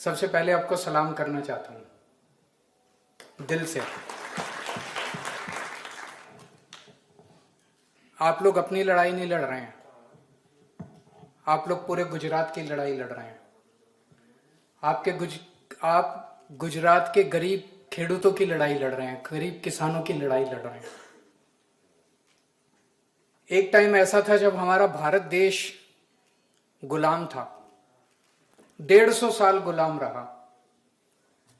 सबसे पहले आपको सलाम करना चाहता हूं दिल से। आप लोग अपनी लड़ाई नहीं लड़ रहे हैं, आप लोग पूरे गुजरात की लड़ाई लड़ रहे हैं। आप गुजरात के गरीब खेडूतों की लड़ाई लड़ रहे हैं, गरीब किसानों की लड़ाई लड़ रहे हैं। एक टाइम ऐसा था जब हमारा भारत देश गुलाम था, 150 साल गुलाम रहा।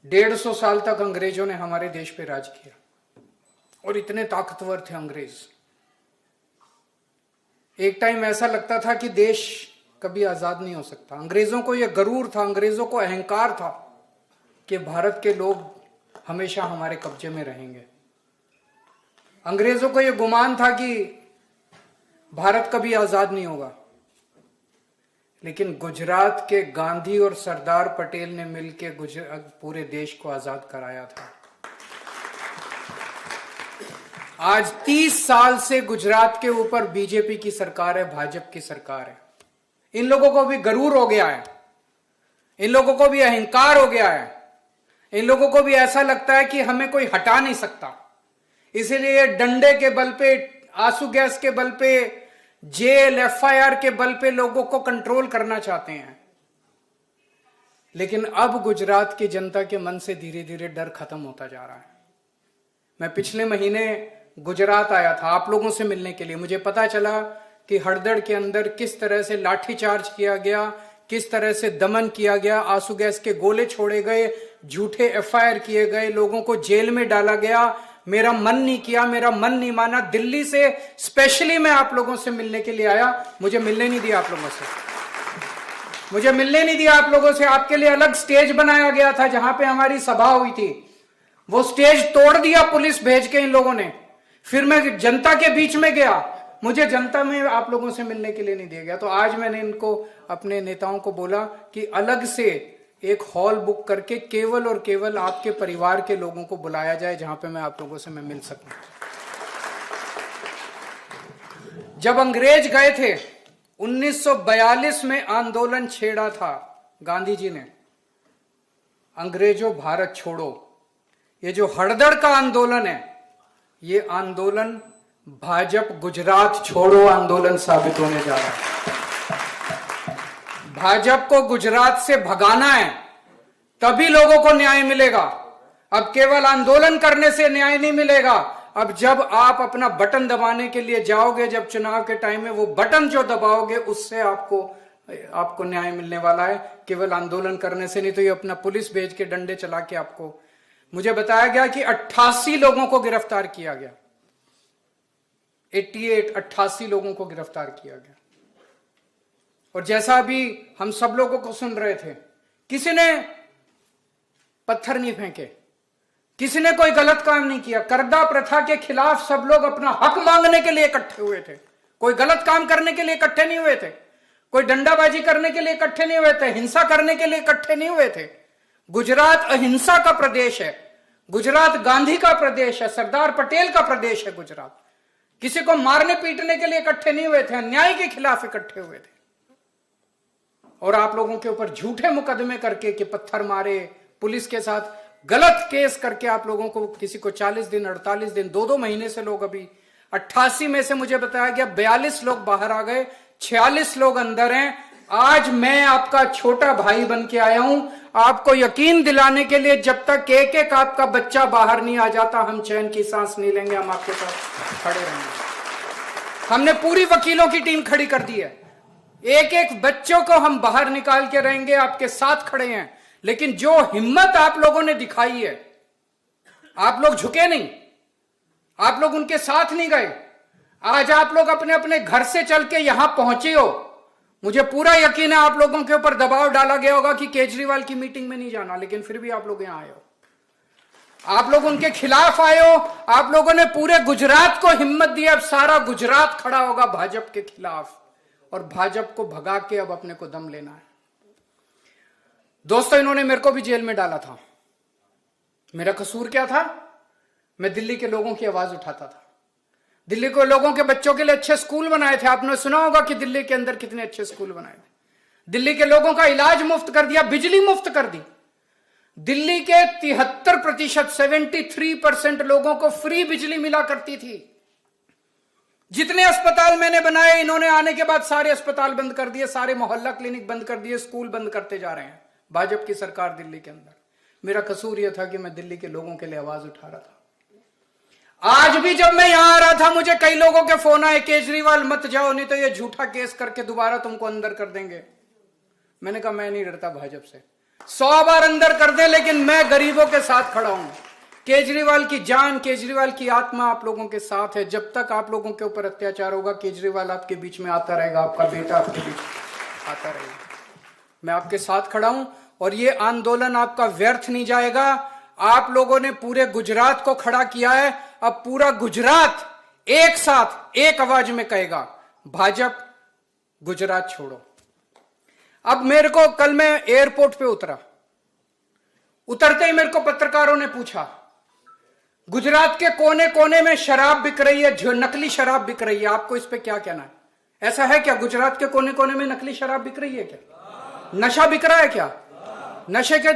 150 साल तक अंग्रेजों ने हमारे देश पे राज किया और इतने ताकतवर थे अंग्रेज। एक टाइम ऐसा लगता था कि देश कभी आजाद नहीं हो सकता। अंग्रेजों को यह गरूर था, अंग्रेजों को अहंकार था कि भारत के लोग हमेशा हमारे कब्जे में रहेंगे। अंग्रेजों को यह गुमान था कि भारत कभी आजाद नहीं होगा। लेकिन गुजरात के गांधी और सरदार पटेल ने मिलकर पूरे देश को आजाद कराया था। आज 30 साल से गुजरात के ऊपर बीजेपी की सरकार है, भाजपा की सरकार है। इन लोगों को भी गरूर हो गया है, इन लोगों को भी अहंकार हो गया है, इन लोगों को भी ऐसा लगता है कि हमें कोई हटा नहीं सकता। इसीलिए डंडे के बल पे, आंसू गैस के बल पे, जेल एफआईआर के बल पे लोगों को कंट्रोल करना चाहते हैं। लेकिन अब गुजरात की जनता के मन से धीरे धीरे डर खत्म होता जा रहा है। मैं पिछले महीने गुजरात आया था आप लोगों से मिलने के लिए। मुझे पता चला कि हड़दड़ के अंदर किस तरह से लाठीचार्ज किया गया, किस तरह से दमन किया गया, आंसू गैस के गोले छोड़े गए, झूठे एफआईआर किए गए, लोगों को जेल में डाला गया। मेरा मन नहीं किया, मेरा मन नहीं माना। दिल्ली से स्पेशली मैं आप लोगों से मिलने के लिए आया। मुझे मिलने नहीं दिया आप लोगों से, मुझे मिलने नहीं दिया आप लोगों से। आपके लिए अलग स्टेज बनाया गया था जहां पे हमारी सभा हुई थी, वो स्टेज तोड़ दिया पुलिस भेज के इन लोगों ने। फिर मैं जनता के बीच में गया, मुझे जनता में आप लोगों से मिलने के लिए नहीं दिया गया। तो आज मैंने इनको, अपने नेताओं को बोला कि अलग से एक हॉल बुक करके केवल और केवल आपके परिवार के लोगों को बुलाया जाए, जहां पे मैं आप लोगों से मिल सकूं। जब अंग्रेज गए थे 1942 में आंदोलन छेड़ा था गांधी जी ने, अंग्रेजों भारत छोड़ो। ये जो हड़दड़ का आंदोलन है, ये आंदोलन भाजपा गुजरात छोड़ो आंदोलन साबित होने जा रहा है। भाजपा को गुजरात से भगाना है, तभी लोगों को न्याय मिलेगा। अब केवल आंदोलन करने से न्याय नहीं मिलेगा। अब जब आप अपना बटन दबाने के लिए जाओगे, जब चुनाव के टाइम में वो बटन जो दबाओगे, उससे आपको न्याय मिलने वाला है। केवल आंदोलन करने से नहीं। तो ये अपना पुलिस भेज के, डंडे चला के आपको, मुझे बताया गया कि 88 लोगों को गिरफ्तार किया गया। 88 लोगों को गिरफ्तार किया गया। और जैसा अभी हम सब लोगों को सुन रहे थे, किसी ने पत्थर नहीं फेंके, किसी ने कोई गलत काम नहीं किया। कर्दा प्रथा के खिलाफ सब लोग अपना हक मांगने के लिए इकट्ठे हुए थे। कोई गलत काम करने के लिए इकट्ठे नहीं हुए थे, कोई डंडाबाजी करने के लिए इकट्ठे नहीं हुए थे, हिंसा करने के लिए इकट्ठे नहीं हुए थे। गुजरात अहिंसा का प्रदेश है, गुजरात गांधी का प्रदेश है, सरदार पटेल का प्रदेश है गुजरात। किसी को मारने पीटने के लिए इकट्ठे नहीं हुए थे, अन्याय के खिलाफ इकट्ठे हुए थे। और आप लोगों के ऊपर झूठे मुकदमे करके कि पत्थर मारे, पुलिस के साथ गलत केस करके आप लोगों को, किसी को 40 दिन, 48 दिन, 2-2 महीने से लोग, अभी 88 में से मुझे बताया गया 42 लोग बाहर आ गए, 46 लोग अंदर हैं। आज मैं आपका छोटा भाई बन के आया हूं, आपको यकीन दिलाने के लिए। जब तक एक एक आपका बच्चा बाहर नहीं आ जाता, हम चैन की सांस नहीं लेंगे, हम आपके साथ खड़े रहेंगे। हमने पूरी वकीलों की टीम खड़ी कर दी है, एक एक बच्चों को हम बाहर निकाल के रहेंगे, आपके साथ खड़े हैं। लेकिन जो हिम्मत आप लोगों ने दिखाई है, आप लोग झुके नहीं, आप लोग उनके साथ नहीं गए। आज आप लोग अपने अपने घर से चल के यहां पहुंचे हो। मुझे पूरा यकीन है आप लोगों के ऊपर दबाव डाला गया होगा कि केजरीवाल की मीटिंग में नहीं जाना, लेकिन फिर भी आप लोग यहां आए हो। आप लोग उनके खिलाफ आए हो। आप लोगों ने पूरे गुजरात को हिम्मत दी। अब सारा गुजरात खड़ा होगा भाजपा के खिलाफ, और भाजपा को भगा के अब अपने को दम लेना है। दोस्तों, इन्होंने मेरे को भी जेल में डाला था। मेरा कसूर क्या था? मैं दिल्ली के लोगों की आवाज उठाता था। दिल्ली के लोगों के बच्चों के लिए अच्छे स्कूल बनाए थे। आपने सुना होगा कि दिल्ली के अंदर कितने अच्छे स्कूल बनाए थे। दिल्ली के लोगों का इलाज मुफ्त कर दिया, बिजली मुफ्त कर दी। दिल्ली के 73%, 73% लोगों को फ्री बिजली मिला करती थी। जितने अस्पताल मैंने बनाए, इन्होंने आने के बाद सारे अस्पताल बंद कर दिए, सारे मोहल्ला क्लिनिक बंद कर दिए, स्कूल बंद करते जा रहे हैं भाजपा की सरकार दिल्ली के अंदर। मेरा कसूर यह था कि मैं दिल्ली के लोगों के लिए आवाज उठा रहा था। आज भी जब मैं यहां आ रहा था, मुझे कई लोगों के फोन आए, केजरीवाल मत जाओ, नहीं तो ये झूठा केस करके दोबारा तुमको अंदर कर देंगे। मैंने कहा मैं नहीं डरता भाजपा से, 100 बार अंदर कर दे, लेकिन मैं गरीबों के साथ खड़ा हूं। केजरीवाल की जान, केजरीवाल की आत्मा आप लोगों के साथ है। जब तक आप लोगों के ऊपर अत्याचार होगा, केजरीवाल आपके बीच में आता रहेगा, आपका बेटा आपके बीच आता रहेगा। मैं आपके साथ खड़ा हूं और ये आंदोलन आपका व्यर्थ नहीं जाएगा। आप लोगों ने पूरे गुजरात को खड़ा किया है, अब पूरा गुजरात एक साथ एक आवाज में कहेगा भाजपा गुजरात छोड़ो। अब मेरे को, कल मैं एयरपोर्ट पे उतरते ही मेरे को पत्रकारों ने पूछा, गुजरात के कोने कोने में शराब बिक रही है, जो नकली शराब बिक रही है, आपको इस पे क्या कहना है? ऐसा है क्या? गुजरात के कोने कोने में नकली शराब बिक रही है क्या? नशा बिक रहा है क्या? नशे के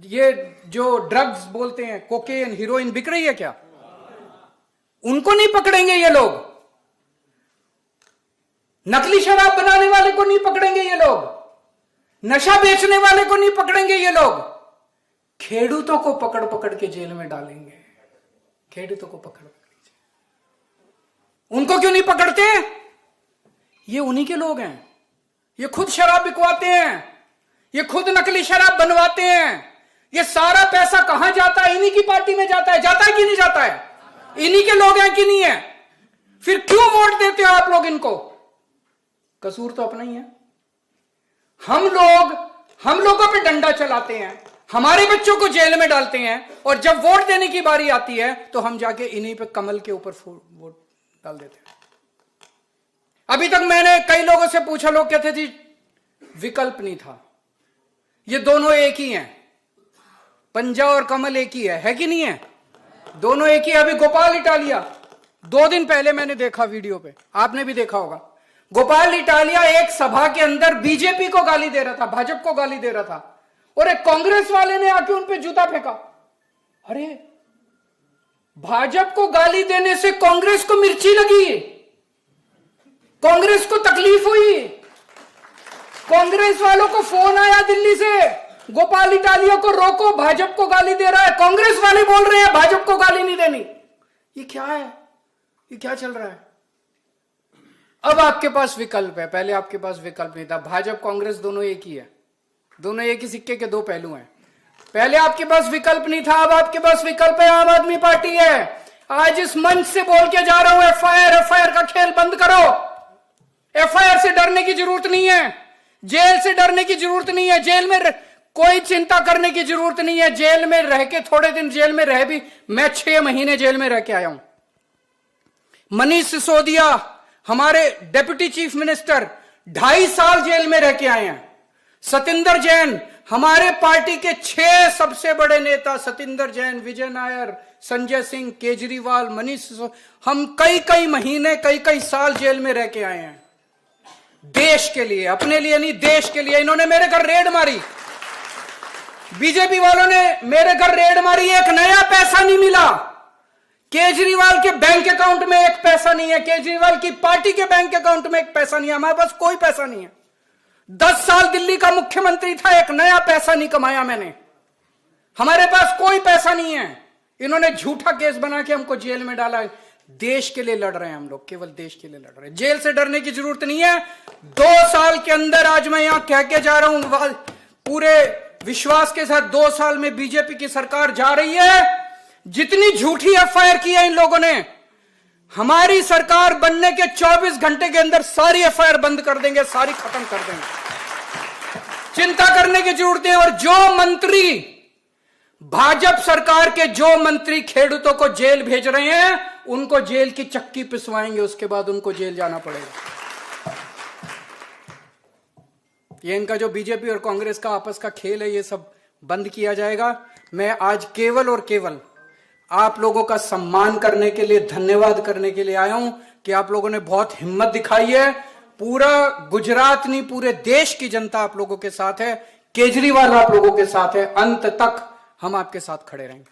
ये जो ड्रग्स बोलते हैं, कोकेन, हीरोइन बिक रही है क्या? उनको नहीं पकड़ेंगे ये लोग। नकली शराब बनाने वाले को नहीं पकड़ेंगे ये लोग, नशा बेचने वाले को नहीं पकड़ेंगे ये लोग, खेडूतों को पकड़ पकड़ के जेल में डालेंगे। खेडूतों को पकड़ पकड़, उनको क्यों नहीं पकड़ते? ये उन्हीं के लोग हैं, ये खुद शराब बिकवाते हैं, ये खुद नकली शराब बनवाते हैं। ये सारा पैसा कहां जाता है? इन्हीं की पार्टी में जाता है। जाता है कि नहीं जाता है? इन्हीं के लोग हैं कि नहीं है? फिर क्यों वोट देते हो आप लोग इनको? कसूर तो अपना ही है। हम लोगों पे डंडा चलाते हैं, हमारे बच्चों को जेल में डालते हैं, और जब वोट देने की बारी आती है तो हम जाके इन्हीं पे कमल के ऊपर वोट डाल देते हैं। अभी तक मैंने कई लोगों से पूछा, लोग कहते जी विकल्प नहीं था। ये दोनों एक ही हैं, पंजा और कमल एक ही है कि नहीं है? दोनों एक ही है। अभी गोपाल इटालिया, 2 दिन पहले मैंने देखा वीडियो पे, आपने भी देखा होगा, गोपाल इटालिया एक सभा के अंदर बीजेपी को गाली दे रहा था, भाजपा को गाली दे रहा था, और एक कांग्रेस वाले ने आके उन पे जूता फेंका। अरे, भाजपा को गाली देने से कांग्रेस को मिर्ची लगी, कांग्रेस को तकलीफ हुई, कांग्रेस वालों को फोन आया दिल्ली से, गोपाल इटालिया को रोको, भाजपा को गाली दे रहा है। कांग्रेस वाले बोल रहे हैं भाजपा को गाली नहीं देनी। ये क्या है? ये क्या चल रहा है? अब आपके पास विकल्प है, पहले आपके पास विकल्प नहीं था। भाजपा कांग्रेस दोनों एक ही है, दोनों एक ही सिक्के के 2 पहलू हैं। पहले आपके पास विकल्प नहीं था, अब आपके पास विकल्प है। आम आदमी पार्टी है। आज इस मंच से बोल के जा रहा हूं, एफआईआर का खेल बंद करो। एफआईआर से डरने की जरूरत नहीं है, जेल से डरने की जरूरत नहीं है, जेल में कोई चिंता करने की जरूरत नहीं है। जेल में रह के, थोड़े दिन जेल में रह भी, मैं 6 महीने जेल में रह के आया हूं। मनीष सिसोदिया हमारे डिप्टी चीफ मिनिस्टर 2.5 साल जेल में रह के आए हैं। सतिंदर जैन हमारे पार्टी के 6 सबसे बड़े नेता, सतिंदर जैन, विजय नायर, संजय सिंह, केजरीवाल, मनीष सिसोदिया, हम कई महीने, कई साल जेल में रह के आए हैं। देश के लिए, अपने लिए नहीं, देश के लिए। इन्होंने मेरे घर रेड मारी, बीजेपी वालों ने मेरे घर रेड मारी, एक नया पैसा नहीं मिला। केजरीवाल के बैंक अकाउंट में एक पैसा नहीं है, केजरीवाल की पार्टी के बैंक अकाउंट में एक पैसा नहीं है, हमारे पास कोई पैसा नहीं है। 10 साल दिल्ली का मुख्यमंत्री था, एक नया पैसा नहीं कमाया मैंने, हमारे पास कोई पैसा नहीं है। इन्होंने झूठा केस बना के हमको जेल में डाला। देश के लिए लड़ रहे हैं हम लोग, केवल देश के लिए लड़ रहे हैं। जेल से डरने की जरूरत नहीं है। 2 साल के अंदर, आज मैं यहां कह के जा रहा हूं पूरे विश्वास के साथ, 2 साल में बीजेपी की सरकार जा रही है। जितनी झूठी एफआईआर की है इन लोगों ने, हमारी सरकार बनने के 24 घंटे के अंदर सारी एफआईआर बंद कर देंगे, सारी खत्म कर देंगे। चिंता करने की जरूरत है। और जो मंत्री, भाजपा सरकार के जो मंत्री खेडूतों को जेल भेज रहे हैं, उनको जेल की चक्की पिसवाएंगे, उसके बाद उनको जेल जाना पड़ेगा। ये इनका जो बीजेपी और कांग्रेस का आपस का खेल है, ये सब बंद किया जाएगा। मैं आज केवल और केवल आप लोगों का सम्मान करने के लिए, धन्यवाद करने के लिए आया हूं कि आप लोगों ने बहुत हिम्मत दिखाई है, पूरा गुजरात नहीं, पूरे देश की जनता आप लोगों के साथ है, केजरीवाल आप लोगों के साथ है, अंत तक हम आपके साथ खड़े रहेंगे।